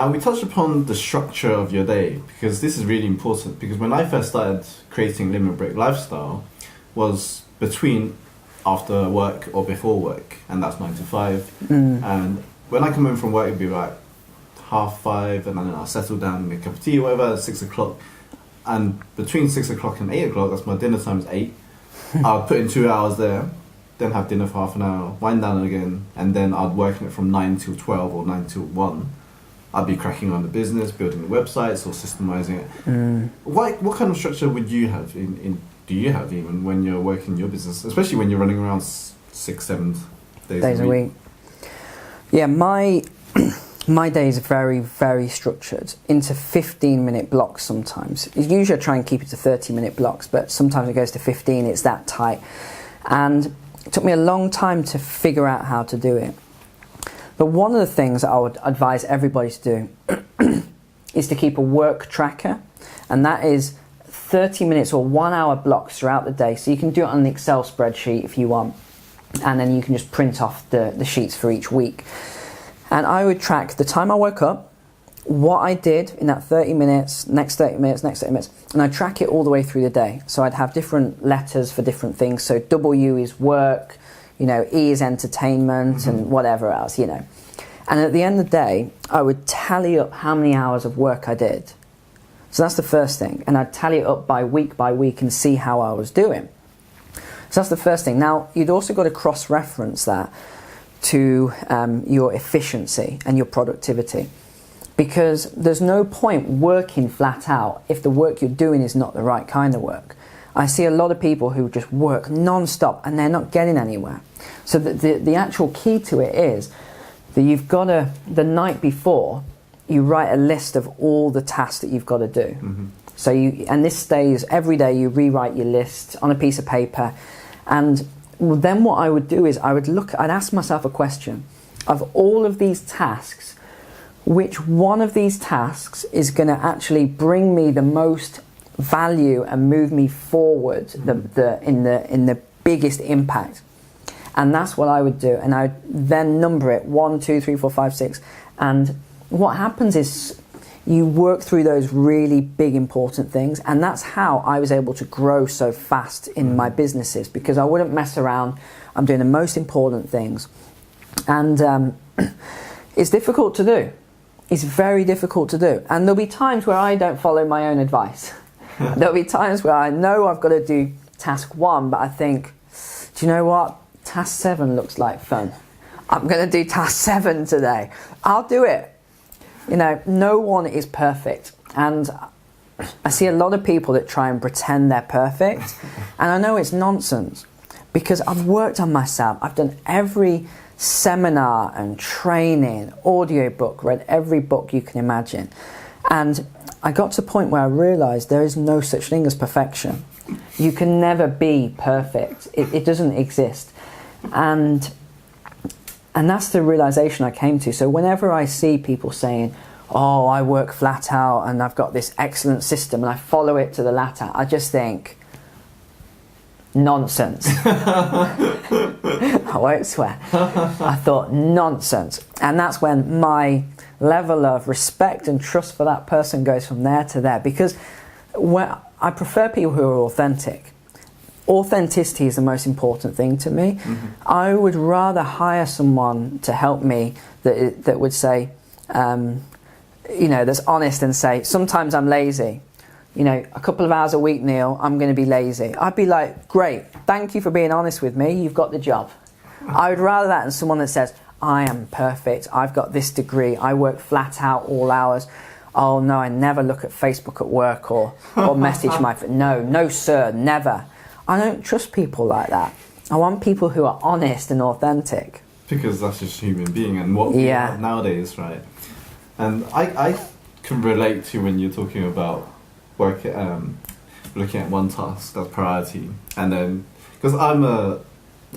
We touched upon the structure of your day because this is really important. Because when I first started creating Limit Break Lifestyle, was between after work or before work, and that's 9 to 5. And when I come home from work, it'd be like 5:30, and then I'll settle down, make a cup of tea, or whatever, at 6 o'clock. And between 6 o'clock and 8 o'clock, that's my dinner time is 8. I'll put in 2 hours there, then have dinner for half an hour, wind down again, and then I'd work on it from 9 till 12 or 9 till 1. I'd be cracking on the business, building the websites or systemizing it. What kind of structure would you have do you have even when you're working your business, especially when you're running around 6-7 days a week? Yeah, my day is very, very structured into 15-minute blocks sometimes. Usually I try and keep it to 30-minute blocks, but sometimes it goes to 15, it's that tight. And it took me a long time to figure out how to do it. But one of the things that I would advise everybody to do is to keep a work tracker, and that is 30 minutes or 1 hour blocks throughout the day. So you can do it on an Excel spreadsheet if you want, and then you can just print off the sheets for each week. And I would track the time I woke up, what I did in that 30 minutes, next 30 minutes, next 30 minutes, and I'd track it all the way through the day. So I'd have different letters for different things. So W is work, E is entertainment, and whatever else, And at the end of the day, I would tally up how many hours of work I did. So that's the first thing. And I'd tally it up by week and see how I was doing. So that's the first thing. Now, you'd also got to cross-reference that to your efficiency and your productivity, because there's no point working flat out if the work you're doing is not the right kind of work. I see a lot of people who just work non-stop and they're not getting anywhere. So the actual key to it is that you've got to, the night before, you write a list of all the tasks that you've got to do. So and this stays every day. You rewrite your list on a piece of paper, and then what I would do is I'd ask myself a question: of all of these tasks, which one of these tasks is going to actually bring me the most value and move me forward in the biggest impact? And that's what I would do. And I would then number it 1, 2, 3, 4, 5, 6. And what happens is you work through those really big important things, and that's how I was able to grow so fast in my businesses, because I wouldn't mess around. I'm doing the most important things, and it's difficult to do. It's very difficult to do, and there'll be times where I don't follow my own advice. There'll be times where I know I've got to do task 1, but I think, do you know what? Task 7 looks like fun. I'm going to do task 7 today. I'll do it. No one is perfect, and I see a lot of people that try and pretend they're perfect, and I know it's nonsense, because I've worked on myself. I've done every seminar and training, audiobook, read every book you can imagine, and I got to a point where I realised there is no such thing as perfection. You can never be perfect. It doesn't exist, and that's the realization I came to. So whenever I see people saying, oh, I work flat out and I've got this excellent system and I follow it to the latter, I just think, nonsense. I won't swear. I thought, nonsense. And that's when my level of respect and trust for that person goes from there to there, because I prefer people who are authentic. Authenticity is the most important thing to me. I would rather hire someone to help me that would say, that's honest and say, sometimes I'm lazy. A couple of hours a week, Neil, I'm going to be lazy. I'd be like, great, thank you for being honest with me. You've got the job. I would rather that than someone that says, I am perfect. I've got this degree. I work flat out all hours. Oh no, I never look at Facebook at work or message my friend. No, sir, never. I don't trust people like that. I want people who are honest and authentic. Because that's just human being and what we have nowadays, right? And I can relate to when you're talking about work, looking at one task as priority, and then because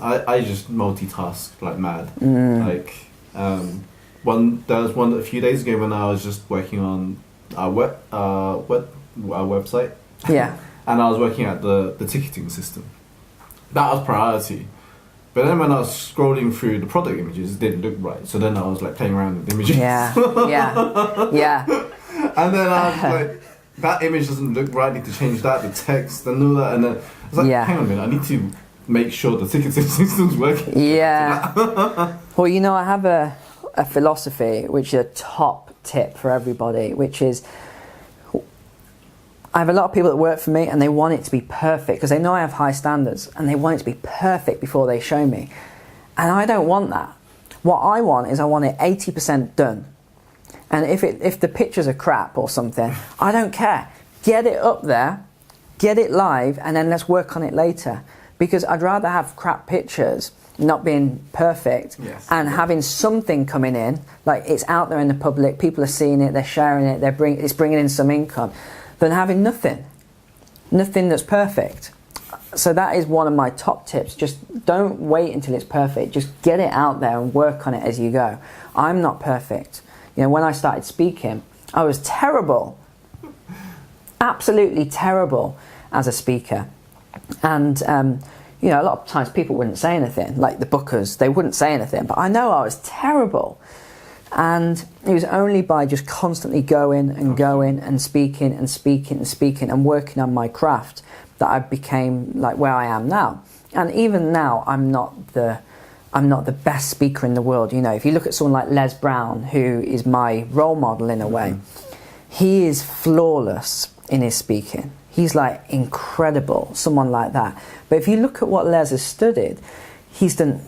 I just multitask like mad. Like there was one a few days ago when I was just working on our website. Yeah. And I was working at the ticketing system. That was priority. But then when I was scrolling through the product images, it didn't look right. So then I was like playing around with the images. Yeah. And then I was like, that image doesn't look right. I need to change that, the text and all that. And then I was like, hang on a minute, I need to make sure the ticketing system's working. Yeah. Well, you know, I have a philosophy, which is a top tip for everybody, which is, I have a lot of people that work for me and they want it to be perfect because they know I have high standards and they want it to be perfect before they show me. And I don't want that. What I want is I want it 80% done. And if the pictures are crap or something, I don't care. Get it up there, get it live, and then let's work on it later. Because I'd rather have crap pictures not being perfect and having something coming in, like it's out there in the public, people are seeing it, they're sharing it, it's bringing in some income, than having nothing that's perfect. So that is one of my top tips. Just don't wait until it's perfect. Just get it out there and work on it as you go. I'm not perfect. You know, when I started speaking, I was terrible. Absolutely terrible as a speaker. And, you know, a lot of times people wouldn't say anything, like the bookers, they wouldn't say anything, but I know I was terrible. And it was only by just constantly going and speaking and working on my craft that I became like where I am now. And even now, I'm not the best speaker in the world. You know, if you look at someone like Les Brown, who is my role model in a way, he is flawless in his speaking. He's like incredible, someone like that. But if you look at what Les has studied, he's done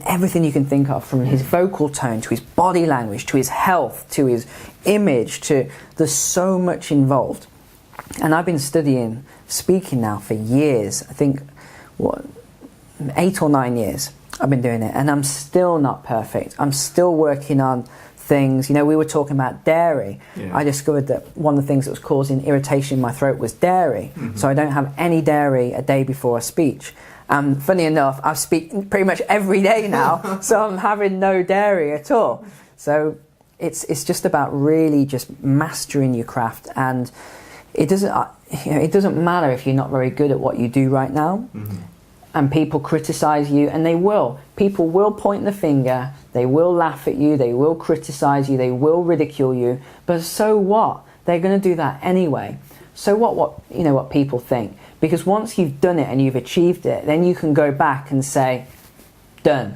everything you can think of, from his vocal tone to his body language to his health to his image there's so much involved. And I've been studying speaking now for years. I think 8 or 9 years I've been doing it, and I'm still not perfect. I'm still working on things. You know, we were talking about dairy. I discovered that one of the things that was causing irritation in my throat was dairy. So I don't have any dairy a day before a speech. Funny enough, I speak pretty much every day now, so I'm having no dairy at all. So it's just about really just mastering your craft, and it doesn't matter if you're not very good at what you do right now, and people criticize you, and they will. People will point the finger, they will laugh at you, they will criticize you, they will ridicule you, but so what? They're going to do that anyway. So what people think. Because once you've done it and you've achieved it, then you can go back and say, done.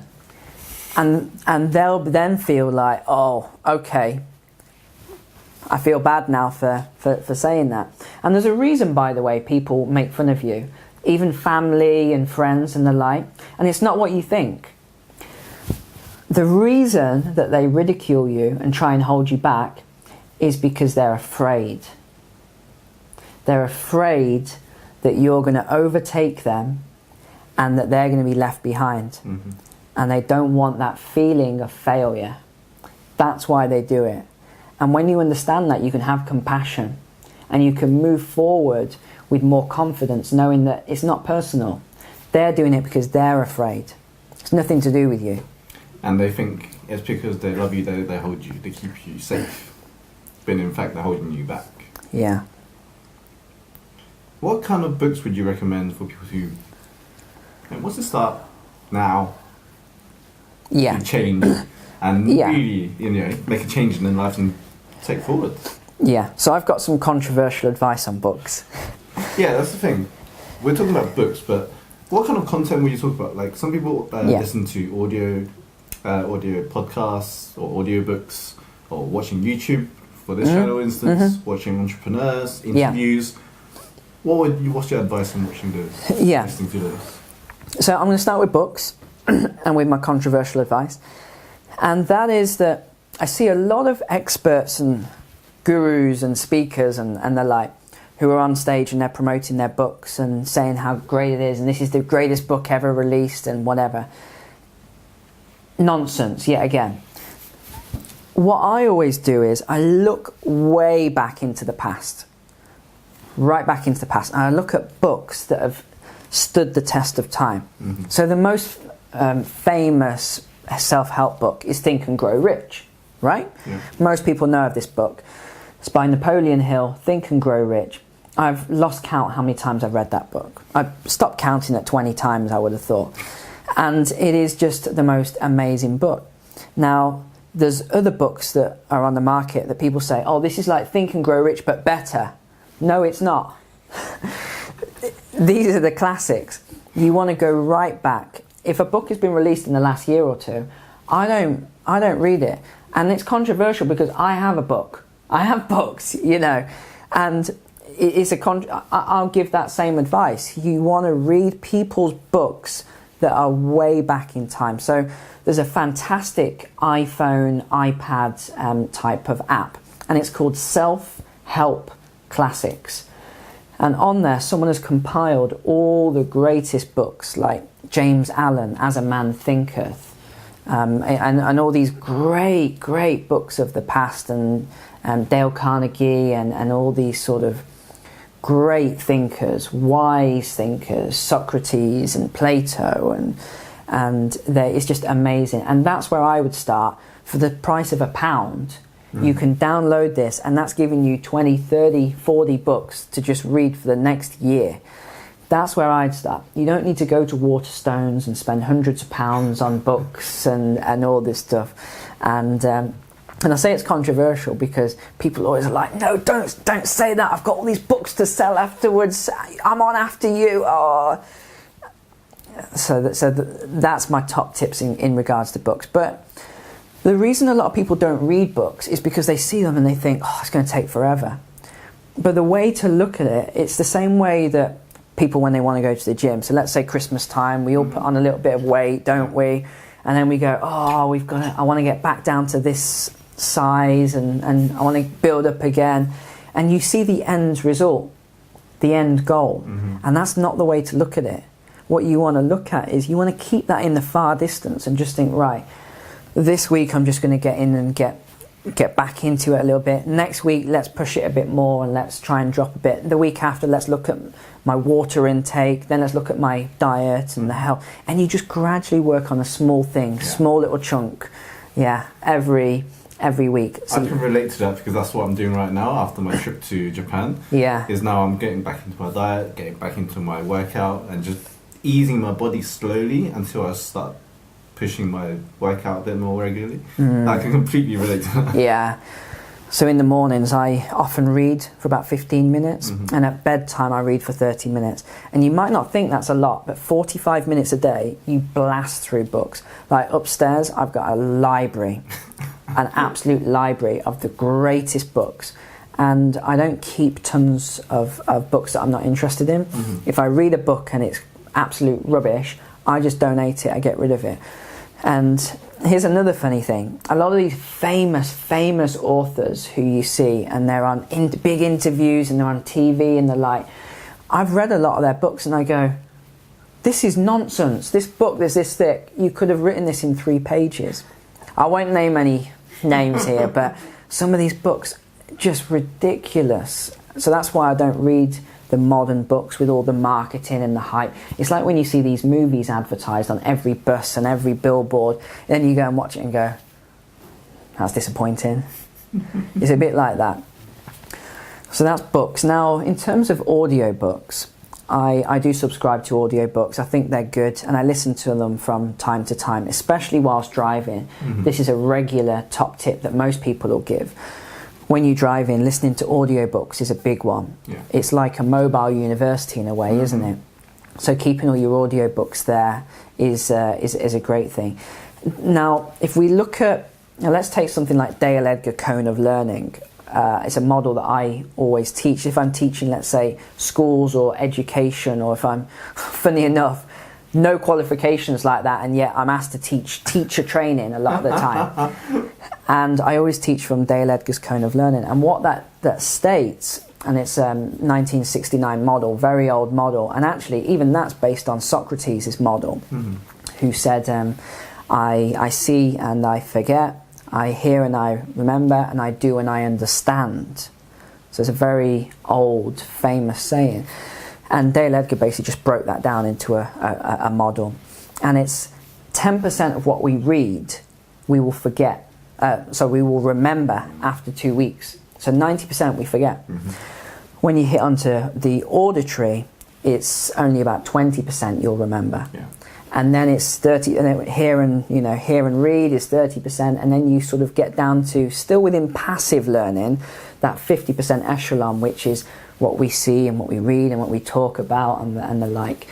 And they'll then feel like, oh, okay, I feel bad now for saying that. And there's a reason, by the way, people make fun of you, even family and friends and the like, and it's not what you think. The reason that they ridicule you and try and hold you back is because they're afraid. They're afraid that you're going to overtake them and that they're going to be left behind. And they don't want that feeling of failure. That's why they do it. And when you understand that, you can have compassion and you can move forward with more confidence, knowing that it's not personal. They're doing it because they're afraid. It's nothing to do with you. And they think it's because they love you, they hold you, they keep you safe. But in fact, they're holding you back. Yeah. What kind of books would you recommend for people who wants to start now? Yeah. Change and really, make a change in their life and take forward. Yeah. So I've got some controversial advice on books. Yeah, that's the thing. We're talking about books, but what kind of content will you talk about? Like, some people listen to audio podcasts or audiobooks, or watching YouTube for this channel, instance, watching entrepreneurs, interviews. What's your advice on watching those? Listening to those? So I'm going to start with books and with my controversial advice. And that is that I see a lot of experts and gurus and speakers and the like who are on stage and they're promoting their books and saying how great it is and this is the greatest book ever released and whatever. Nonsense, yet again. What I always do is I look way back into the past. Right back into the past. And I look at books that have stood the test of time. So the most famous self-help book is Think and Grow Rich, right? Most people know of this book. It's by Napoleon Hill, Think and Grow Rich. I've lost count how many times I've read that book. I stopped counting at 20 times, I would have thought. And it is just the most amazing book. Now, there's other books that are on the market that people say, oh, this is like Think and Grow Rich but better. No, it's not. These are the classics. You want to go right back. If a book has been released in the last year or two, I don't read it. And it's controversial because I have a book. I have books, you know, and I'll give that same advice. You want to read people's books that are way back in time. So there's a fantastic iPhone, iPad type of app, and it's called Self-Help Classics. And on there, someone has compiled all the greatest books, like James Allen, As a Man Thinketh, and all these great books of the past, and Dale Carnegie, and all these sort of great thinkers, wise thinkers, Socrates and Plato, and it's just amazing. And that's where I would start. For the price of £1, you can download this, and that's giving you 20, 30, 40 books to just read for the next year. That's where I'd start. You don't need to go to Waterstones and spend hundreds of pounds on books and all this stuff. And I say it's controversial because people always are like, no, don't say that. I've got all these books to sell afterwards. I'm on after you. Oh. So that's my top tips in regards to books. But the reason a lot of people don't read books is because they see them and they think, oh, it's going to take forever. But the way to look at it, it's the same way that people when they want to go to the gym. So let's say Christmas time, we all put on a little bit of weight, don't we? And then we go, oh, I want to get back down to this size, and I want to build up again. And you see the end result, the end goal. And that's not the way to look at it. What you want to look at is you want to keep that in the far distance and just think, right, this week I'm just going to get in and get back into it a little bit. Next week, let's push it a bit more and let's try and drop a bit. The week after, let's look at my water intake. Then let's look at my diet and the health. And you just gradually work on a small thing, small little chunk, every week. So I can relate to that because that's what I'm doing right now after my trip to Japan. Is now I'm getting back into my diet, getting back into my workout, and just easing my body slowly until I start pushing my workout a bit more regularly. I can completely relate to that. Yeah. So in the mornings I often read for about 15 minutes, and at bedtime I read for 30 minutes. And you might not think that's a lot, but 45 minutes a day you blast through books. Like upstairs I've got a library, an absolute library of the greatest books. And I don't keep tons of books that I'm not interested in. If I read a book and it's absolute rubbish, I just donate it, I get rid of it. And here's another funny thing. A lot of these famous authors who you see, and they're on big interviews and they're on TV and the like, I've read a lot of their books and I go, this is nonsense. This book is this thick. You could have written this in 3 pages. I won't name any names here, but some of these books, just ridiculous. So that's why I don't read the modern books with all the marketing and the hype. It's like when you see these movies advertised on every bus and every billboard, then you go and watch it and go, that's disappointing. It's a bit like that. So that's books. Now, in terms of audiobooks, I do subscribe to audiobooks. I think they're good and I listen to them from time to time, especially whilst driving. This is a regular top tip that most people will give. When you drive in, listening to audiobooks is a big one. It's like a mobile university in a way, isn't it? So keeping all your audiobooks there is a great thing. Now, if we look at, let's take something like Dale Edgar Cone of Learning. It's a model that I always teach. If I'm teaching, let's say, schools or education, or if I'm, funny enough, no qualifications like that, and yet I'm asked to teach teacher training a lot of the time. And I always teach from Dale Edgar's Cone of Learning. And what that states, and it's a 1969 model, very old model, and actually even that's based on Socrates' model, who said, I see and I forget, I hear and I remember, and I do and I understand. So it's a very old, famous saying. And Dale Edgar basically just broke that down into a model. And it's 10% of what we read, we will forget. So we will remember after 2 weeks. So 90% we forget. When you hit onto the auditory, it's only about 20% you'll remember. and then it's 30, and then hear and read is 30%, and then you sort of get down to, still within passive learning, that 50% echelon, which is what we see and what we read and what we talk about and the like.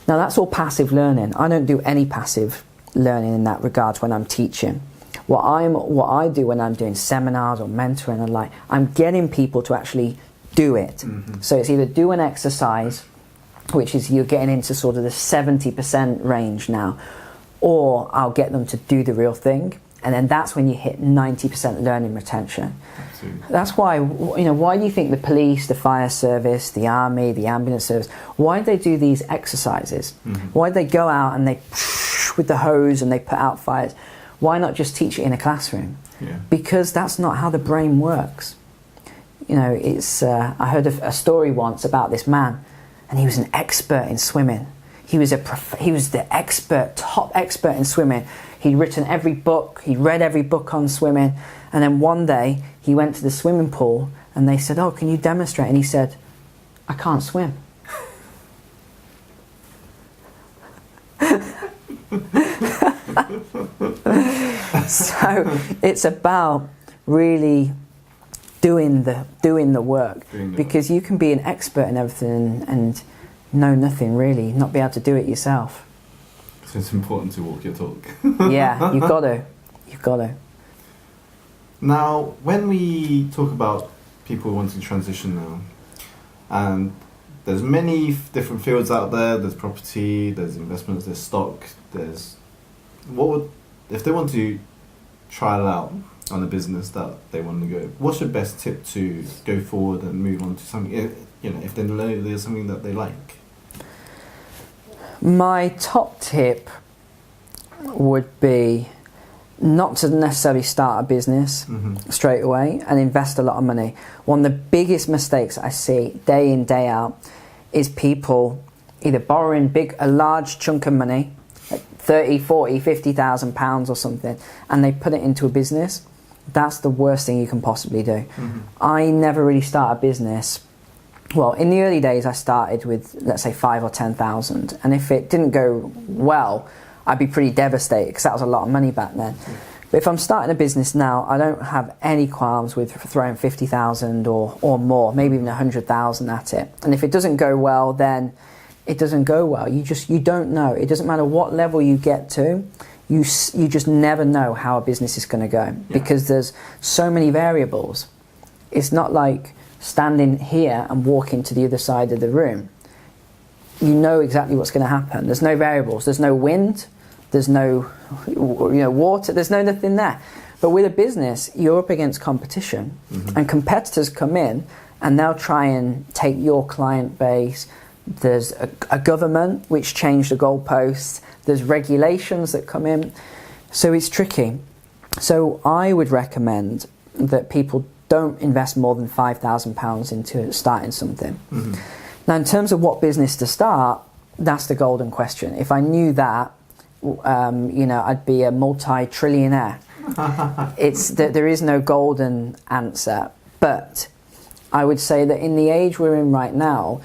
Now that's all passive learning. I don't do any passive learning in that regard when I'm teaching. What I do when I'm doing seminars or mentoring and like, I'm getting people to actually do it. So it's either do an exercise, which is you're getting into sort of the 70% range now, or I'll get them to do the real thing, and then that's when you hit 90% learning retention. Absolutely. That's why, why do you think the police, the fire service, the army, the ambulance service, why do they do these exercises? Why do they go out and they with the hose and they put out fires? Why not just teach it in a classroom? Because that's not how the brain works. It's I heard a story once about this man, and he was an expert in swimming. He was the top expert in swimming. He'd written every book, he'd read every book on swimming, and then one day he went to the swimming pool and they said, "Oh, can you demonstrate?" And he said, "I can't swim." So it's about really doing the work, because you can be an expert in everything and know nothing really, not be able to do it yourself. So it's important to walk your talk. Yeah, you've got to. Now, when we talk about people wanting to transition now, and there's many different fields out there. There's property, there's investments, there's stock. If they want to try it out on a business that they want to go, what's your best tip to go forward and move on to something? If they know there's something that they like. My top tip would be not to necessarily start a business straight away and invest a lot of money. One of the biggest mistakes I see day in, day out is people either borrowing a large chunk of money, like 30, 40, 50,000 pounds or something, and they put it into a business. That's the worst thing you can possibly do. I never really started a business. Well, in the early days I started with, let's say, 5 or 10,000, and if it didn't go well, I'd be pretty devastated, because that was a lot of money back then. But if I'm starting a business now, I don't have any qualms with throwing 50,000 or more, maybe even 100,000 at it. And if it doesn't go well, then it doesn't go well. You don't know. It doesn't matter what level you get to. You just never know how a business is going to go, because there's so many variables. It's not like standing here and walking to the other side of the room. You know exactly what's going to happen. There's no variables. There's no wind. There's no water. There's no nothing there. But with a business, you're up against competition, and competitors come in and they'll try and take your client base. There's a government which changed the goalposts. There's regulations that come in. So it's tricky. So I would recommend that people don't invest more than £5,000 into starting something. Now, in terms of what business to start, that's the golden question. If I knew that, I'd be a multi-trillionaire. There is no golden answer. But I would say that in the age we're in right now,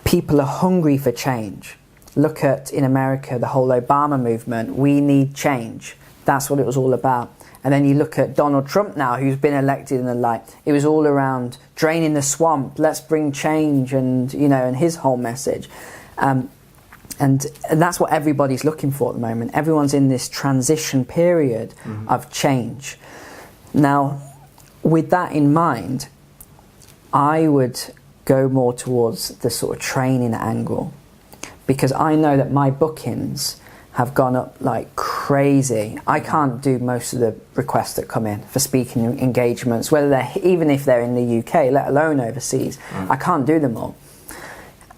people are hungry for change. Look at, in America, the whole Obama movement. We need change. That's what it was all about. And then you look at Donald Trump now, who's been elected, and the like. It was all around draining the swamp. Let's bring change, and his whole message. And that's what everybody's looking for at the moment. Everyone's in this transition period of change. Now, with that in mind, I would go more towards the sort of training angle, because I know that my bookings have gone up like crazy. I can't do most of the requests that come in for speaking engagements, even if they're in the UK, let alone overseas. I can't do them all.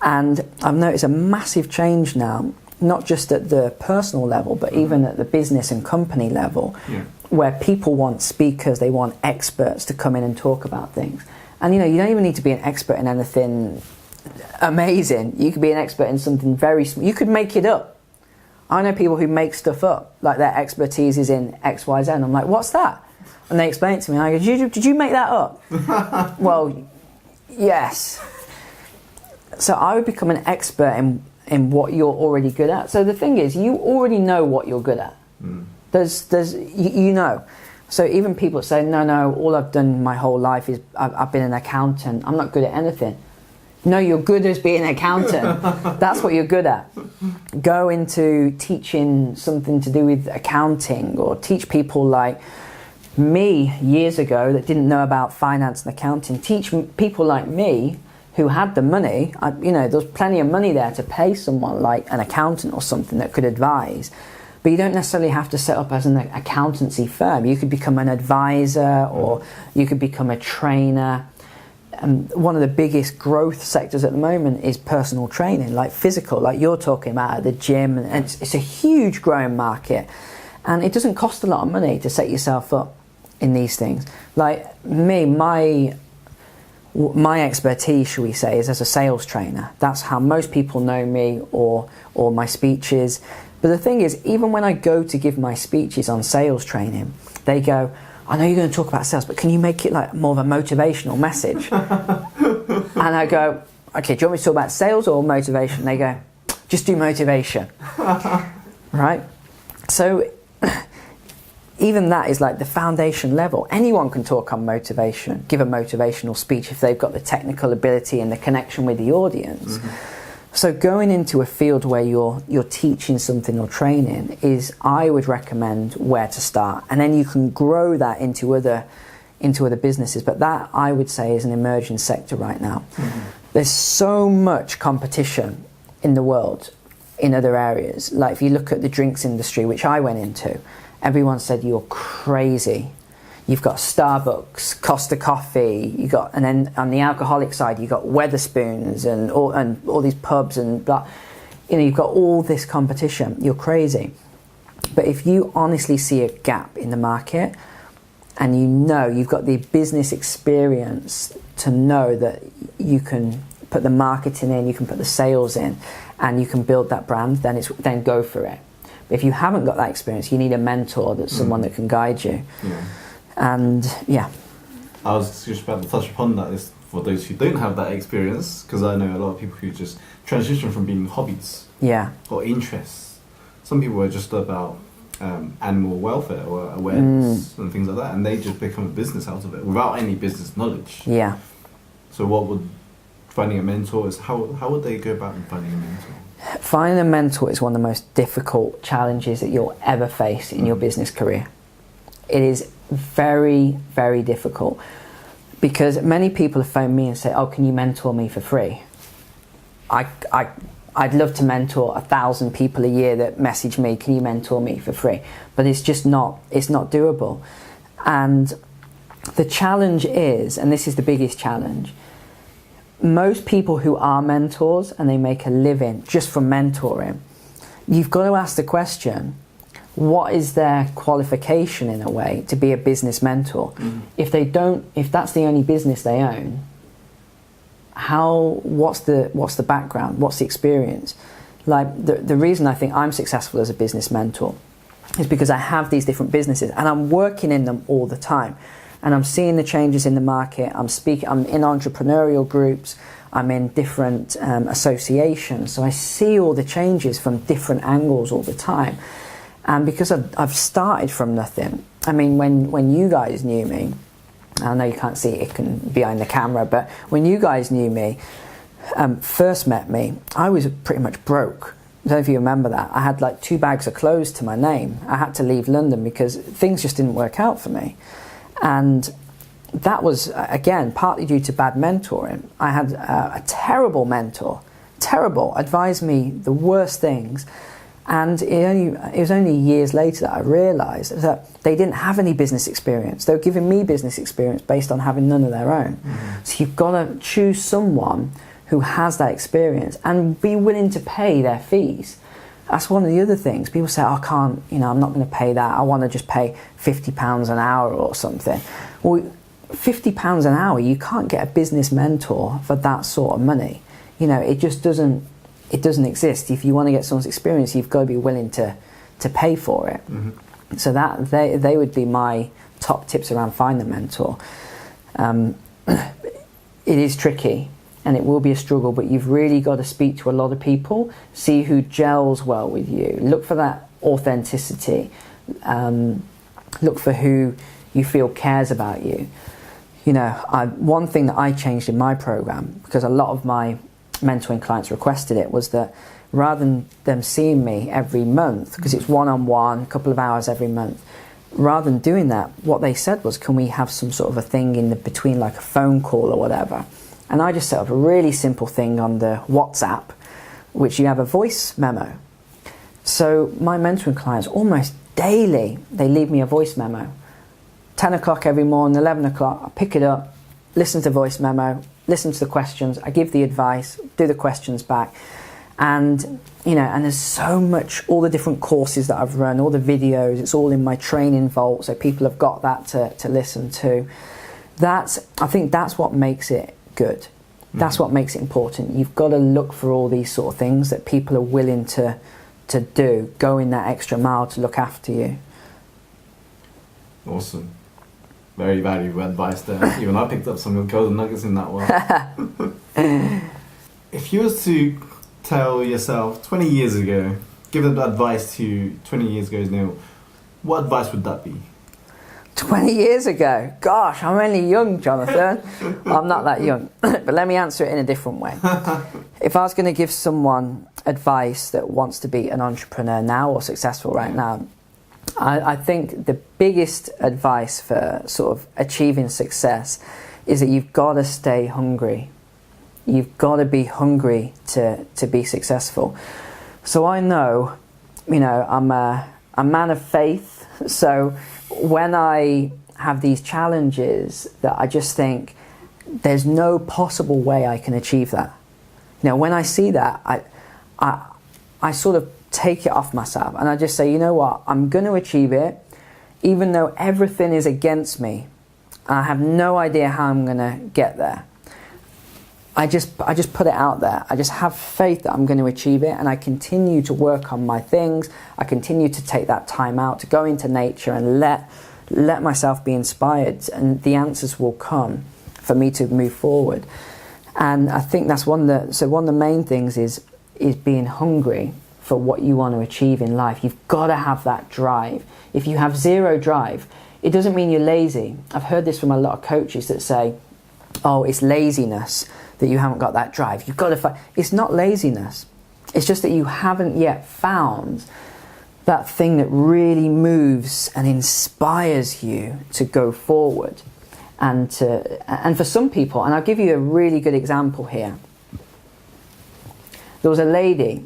And I've noticed a massive change now, not just at the personal level, but even at the business and company level, where people want speakers, they want experts to come in and talk about things. And you don't even need to be an expert in anything amazing. You could be an expert in something very small. You could make it up. I know people who make stuff up, like their expertise is in X, Y, Z. And I'm like, what's that? And they explain it to me, and I go, did you make that up? Well, yes. So I would become an expert in what you're already good at. So the thing is, you already know what you're good at. You know. So even people say, no, all I've done my whole life is I've been an accountant. I'm not good at anything. No, you're good as being an accountant. That's what you're good at. Go into teaching something to do with accounting, or teach people like me years ago that didn't know about finance and accounting. Teach people like me who had the money. There was plenty of money there to pay someone like an accountant or something that could advise. But you don't necessarily have to set up as an accountancy firm. You could become an advisor, or you could become a trainer. One of the biggest growth sectors at the moment is personal training, like physical, like you're talking about at the gym. And it's a huge growing market. And it doesn't cost a lot of money to set yourself up in these things. Like me, my expertise, shall we say, is as a sales trainer. That's how most people know me, or my speeches. But the thing is, even when I go to give my speeches on sales training, they go, I know you're going to talk about sales, but can you make it like more of a motivational message? And I go, okay, do you want me to talk about sales or motivation? They go, just do motivation. Right? So even that is like the foundation level. Anyone can talk on motivation, give a motivational speech if they've got the technical ability and the connection with the audience. So going into a field where you're teaching something or training is, I would recommend, where to start, and then you can grow that into other businesses. But that, I would say, is an emerging sector right now. There's so much competition in the world in other areas. Like if you look at the drinks industry, which I went into, everyone said you're crazy. You've got Starbucks, Costa Coffee, and then on the alcoholic side, you've got Wetherspoons and all these pubs and blah. You've got all this competition. You're crazy. But if you honestly see a gap in the market, and you've got the business experience to know that you can put the marketing in, you can put the sales in, and you can build that brand, then go for it. But if you haven't got that experience, you need a mentor, that's someone that can guide you. And I was just about to touch upon that, is for those who don't have that experience, because I know a lot of people who just transition from being hobbies or interests. Some people are just about animal welfare or awareness and things like that, and they just become a business out of it without any business knowledge. So what would finding a mentor is, how would they go about finding a mentor? Finding a mentor is one of the most difficult challenges that you'll ever face in your business career. It is very, very difficult, because many people have phoned me and say, oh, can you mentor me for free? I'd love to mentor 1,000 people a year that message me, can you mentor me for free? But it's just not doable. And the challenge is, and this is the biggest challenge, most people who are mentors and they make a living just from mentoring, you've got to ask the question, what is their qualification in a way to be a business mentor? If that's the only business they own, what's the background? What's the experience? Like the reason I think I'm successful as a business mentor is because I have these different businesses and I'm working in them all the time. And I'm seeing the changes in the market. I'm in entrepreneurial groups. I'm in different associations. So I see all the changes from different angles all the time. And because I've started from nothing. I mean, when you guys knew me, I know you can't see it can behind the camera, but when you guys knew me, first met me, I was pretty much broke. I don't know if you remember that. I had like 2 bags of clothes to my name. I had to leave London because things just didn't work out for me. And that was, again, partly due to bad mentoring. I had a terrible mentor, advised me the worst things. And it was only years later that I realised that they didn't have any business experience. They were giving me business experience based on having none of their own. So you've got to choose someone who has that experience and be willing to pay their fees. That's one of the other things. People say, I can't, I'm not going to pay that. I want to just pay £50 an hour or something. Well, £50 an hour, you can't get a business mentor for that sort of money. It just doesn't exist. If you want to get someone's experience, you've got to be willing to pay for it. So that they would be my top tips around finding a mentor. It is tricky. and it will be a struggle, but you've really got to speak to a lot of people, see who gels well with you, look for that authenticity, look for who you feel cares about you. You know, one thing that I changed in my program, because a lot of my mentoring clients requested it, was that rather than them seeing me every month, because it's one-on-one, a couple of hours every month, rather than doing that, what they said was, can we have some sort of a thing in the between, like a phone call or whatever? And I just set up a really simple thing on the WhatsApp, which you have a voice memo. So my mentoring clients, almost daily, they leave me a voice memo. 10 o'clock every morning, 11 o'clock, I pick it up, listen to the voice memo, listen to the questions, I give the advice, do the questions back. And, you know, and there's so much, all the different courses that I've run, all the videos, it's all in my training vault, so people have got that to listen to. I think that's what makes it good. That's what makes it important. You've got to look for all these sort of things that people are willing to do, going that extra mile to look after you. Awesome. Very valuable advice there. Even I picked up some golden nuggets in that one. If you was to tell yourself 20 years ago, give advice to 20 years ago's Neil, what advice would that be? 20 years ago? Gosh, I'm only young, Jonathan. I'm not that young. But let me answer it in a different way. If I was going to give someone advice that wants to be an entrepreneur now or successful right now, I think the biggest advice for sort of achieving success is that you've got to stay hungry. You've got to be hungry to be successful. So I know, you know, I'm a man of faith. So when I have these challenges that I just think there's no possible way I can achieve that. You know, when I see that, I sort of take it off myself and I just say, you know what, I'm going to achieve it, even though everything is against me. I have no idea how I'm going to get there. I just put it out there. I just have faith that I'm going to achieve it, and I continue to work on my things. I continue to take that time out to go into nature and let myself be inspired, and the answers will come for me to move forward. And I think that's one of the main things is being hungry for what you want to achieve in life. You've got to have that drive. If you have zero drive, it doesn't mean you're lazy. I've heard this from a lot of coaches that say, oh, it's laziness that you haven't got that drive. You've got to fight. It's not laziness. It's just that you haven't yet found that thing that really moves and inspires you to go forward. And for some people, and I'll give you a really good example here. There was a lady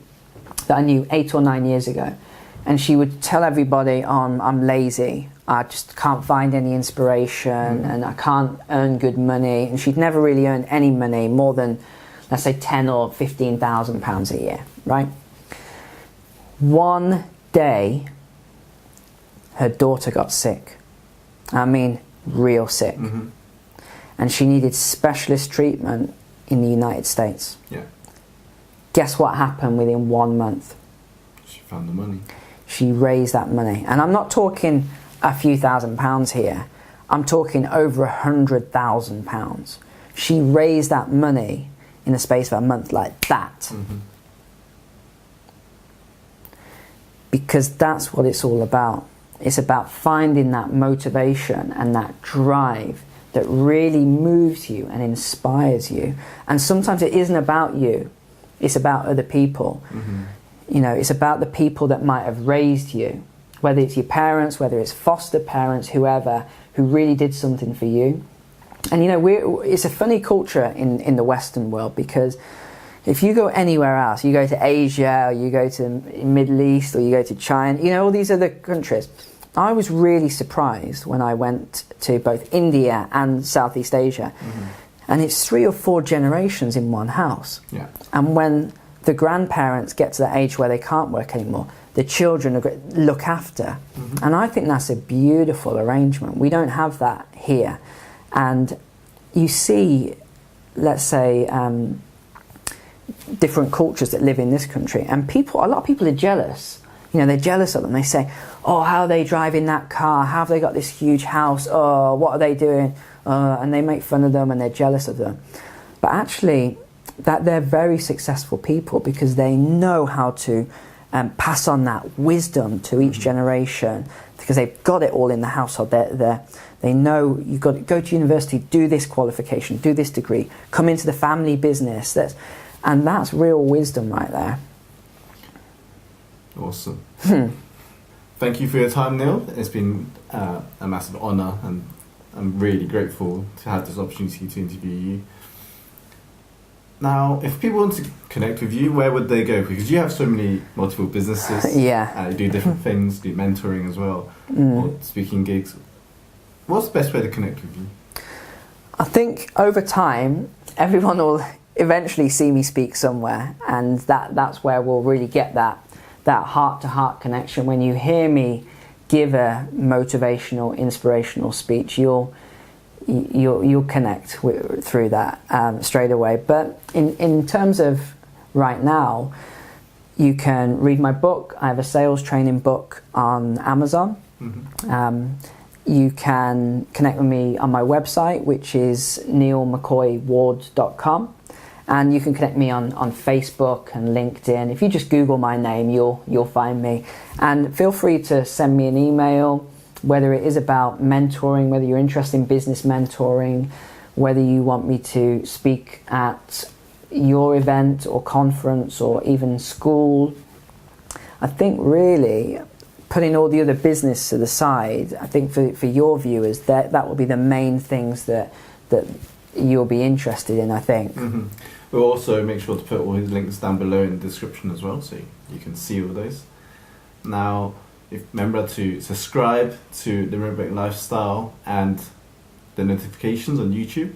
that I knew 8 or 9 years ago, and she would tell everybody, I'm lazy, I just can't find any inspiration, and I can't earn good money. And she'd never really earned any money more than, let's say, 10 or 15,000 pounds a year, right? One day, her daughter got sick. I mean, real sick. Mm-hmm. And she needed specialist treatment in the United States. Yeah. Guess what happened within 1 month? She found the money. She raised that money. And I'm not talking a few £1,000s here. I'm talking over £100,000. She raised that money in the space of a month like that. Mm-hmm. Because that's what it's all about. It's about finding that motivation and that drive that really moves you and inspires you. And sometimes it isn't about you. It's about other people. Mm-hmm. You know, it's about the people that might have raised you, whether it's your parents, whether it's foster parents, whoever, who really did something for you. And you know, it's a funny culture in the Western world, because if you go anywhere else, you go to Asia, or you go to the Middle East, or you go to China, you know, all these other countries. I was really surprised when I went to both India and Southeast Asia. Mm-hmm. And it's 3 or 4 generations in one house. Yeah. And when the grandparents get to the age where they can't work anymore, the children look after. Mm-hmm. And I think that's a beautiful arrangement. We don't have that here. And you see, let's say, different cultures that live in this country, and a lot of people are jealous. You know, they're jealous of them. They say, oh, how are they driving that car? How have they got this huge house? Oh, what are they doing? And they make fun of them and they're jealous of them. But actually, that they're very successful people because they know how to pass on that wisdom to each generation, because they've got it all in the household. They know you've got to go to university, do this qualification, do this degree, come into the family business. And that's real wisdom right there. Awesome. Thank you for your time, Neil. It's been a massive honour, and I'm really grateful to have this opportunity to interview you. Now, if people want to connect with you, where would they go? Because you have so many multiple businesses. Yeah. You do different things, do mentoring as well, or speaking gigs. What's the best way to connect with you? I think over time, everyone will eventually see me speak somewhere, and that's where we'll really get that heart-to-heart connection. When you hear me give a motivational, inspirational speech, you'll connect through that straight away. But in terms of right now, you can read my book. I have a sales training book on Amazon. You can connect with me on my website, which is neilmccoyward.com. And you can connect me on Facebook and LinkedIn. If you just Google my name, you'll find me. And feel free to send me an email, whether it is about mentoring, whether you're interested in business mentoring, whether you want me to speak at your event or conference or even school. I think really, putting all the other business to the side, I think for your viewers, that will be the main things that you'll be interested in, I think. We'll also make sure to put all his links down below in the description as well, so you can see all those. Now, remember to subscribe to the Limerick Lifestyle and the notifications on YouTube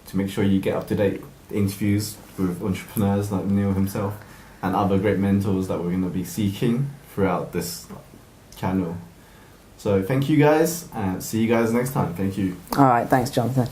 to make sure you get up-to-date interviews with entrepreneurs like Neil himself and other great mentors that we're going to be seeking throughout this channel. So thank you guys, and see you guys next time. Thank you. All right, thanks, Jonathan.